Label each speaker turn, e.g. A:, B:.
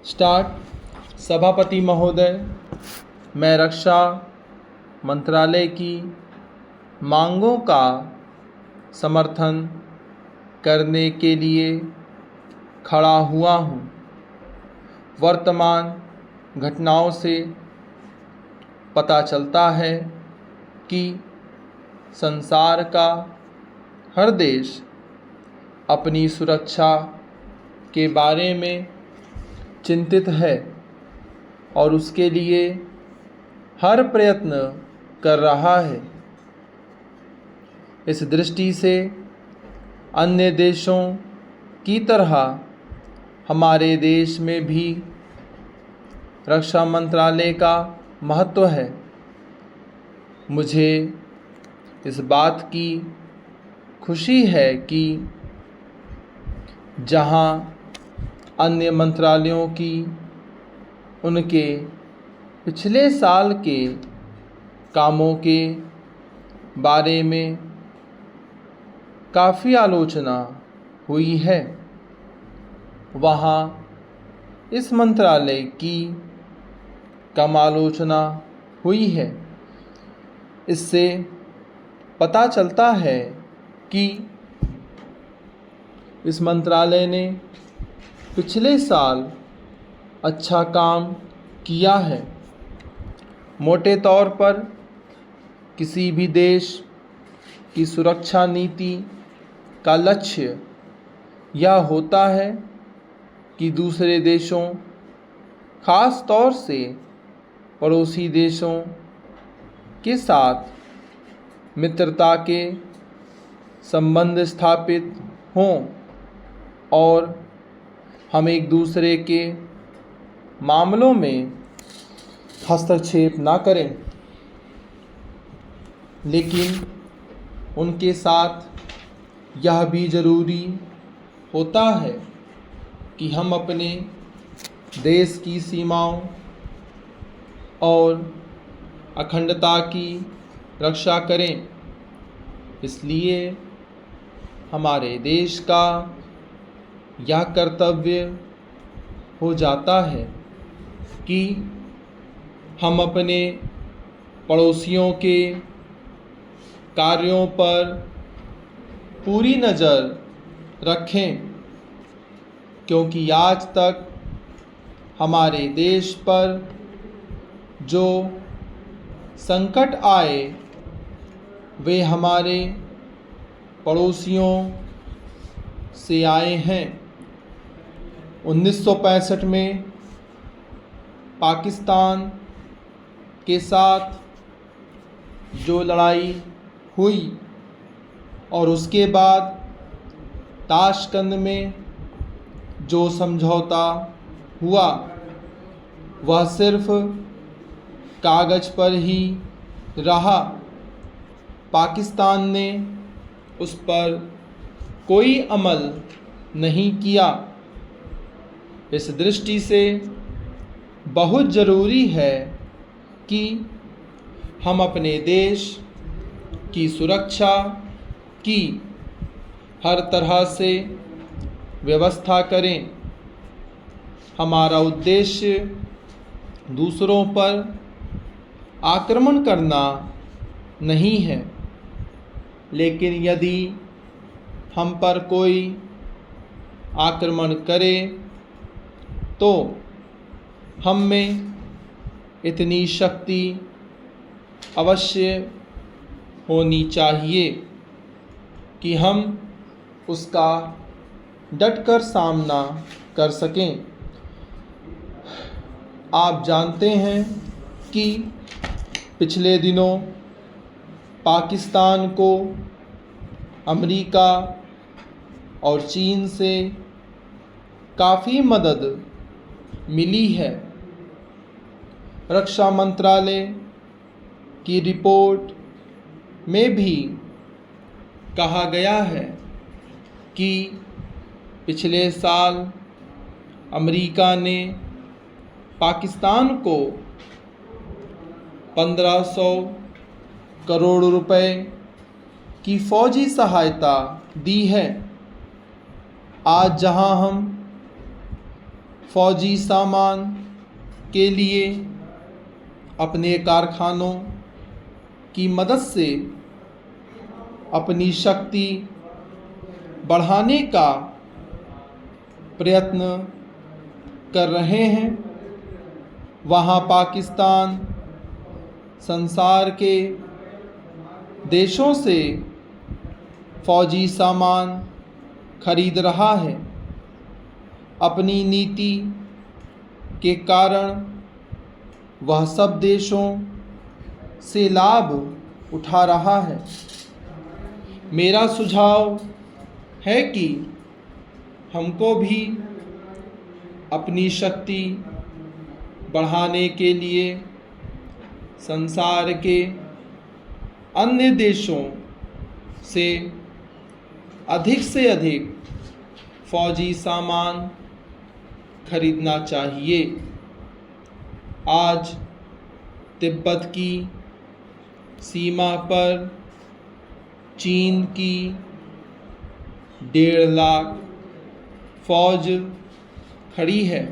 A: Start. सभापति महोदय, मैं रक्षा मंत्रालय की मांगों का समर्थन करने के लिए खड़ा हुआ हूँ। वर्तमान घटनाओं से पता चलता है कि संसार का हर देश अपनी सुरक्षा के बारे में चिंतित है और उसके लिए हर प्रयत्न कर रहा है। इस दृष्टि से अन्य देशों की तरह हमारे देश में भी रक्षा मंत्रालय का महत्व है। मुझे इस बात की खुशी है कि जहां अन्य मंत्रालयों की उनके पिछले साल के कामों के बारे में काफ़ी आलोचना हुई है, वहाँ इस मंत्रालय की कम आलोचना हुई है। इससे पता चलता है कि इस मंत्रालय ने पिछले साल अच्छा काम किया है। मोटे तौर पर किसी भी देश की सुरक्षा नीति का लक्ष्य यह होता है कि दूसरे देशों, ख़ास तौर से पड़ोसी देशों के साथ मित्रता के संबंध स्थापित हों और हम एक दूसरे के मामलों में हस्तक्षेप ना करें, लेकिन उनके साथ यह भी ज़रूरी होता है कि हम अपने देश की सीमाओं और अखंडता की रक्षा करें। इसलिए हमारे देश का यह कर्तव्य हो जाता है कि हम अपने पड़ोसियों के कार्यों पर पूरी नज़र रखें, क्योंकि आज तक हमारे देश पर जो संकट आए वे हमारे पड़ोसियों से आए हैं। 1965 में पाकिस्तान के साथ जो लड़ाई हुई और उसके बाद ताशकंद में जो समझौता हुआ वह सिर्फ कागज़ पर ही रहा। पाकिस्तान ने उस पर कोई अमल नहीं किया। इस दृष्टि से बहुत ज़रूरी है कि हम अपने देश की सुरक्षा की हर तरह से व्यवस्था करें। हमारा उद्देश्य दूसरों पर आक्रमण करना नहीं है, लेकिन यदि हम पर कोई आक्रमण करे तो हम में इतनी शक्ति अवश्य होनी चाहिए कि हम उसका डटकर सामना कर सकें। आप जानते हैं कि पिछले दिनों पाकिस्तान को अमेरिका और चीन से काफ़ी मदद मिली है। रक्षा मंत्रालय की रिपोर्ट में भी कहा गया है कि पिछले साल अमेरिका ने पाकिस्तान को 1500 करोड़ रुपए की फ़ौजी सहायता दी है। आज जहां हम फौजी सामान के लिए अपने कारखानों की मदद से अपनी शक्ति बढ़ाने का प्रयत्न कर रहे हैं। वहाँ पाकिस्तान संसार के देशों से फौजी सामान खरीद रहा है। अपनी नीति के कारण वह सब देशों से लाभ उठा रहा है। मेरा सुझाव है कि हमको भी अपनी शक्ति बढ़ाने के लिए संसार के अन्य देशों से अधिक फौजी सामान खरीदना चाहिए। आज तिब्बत की सीमा पर चीन की 1.5 लाख फौज खड़ी है।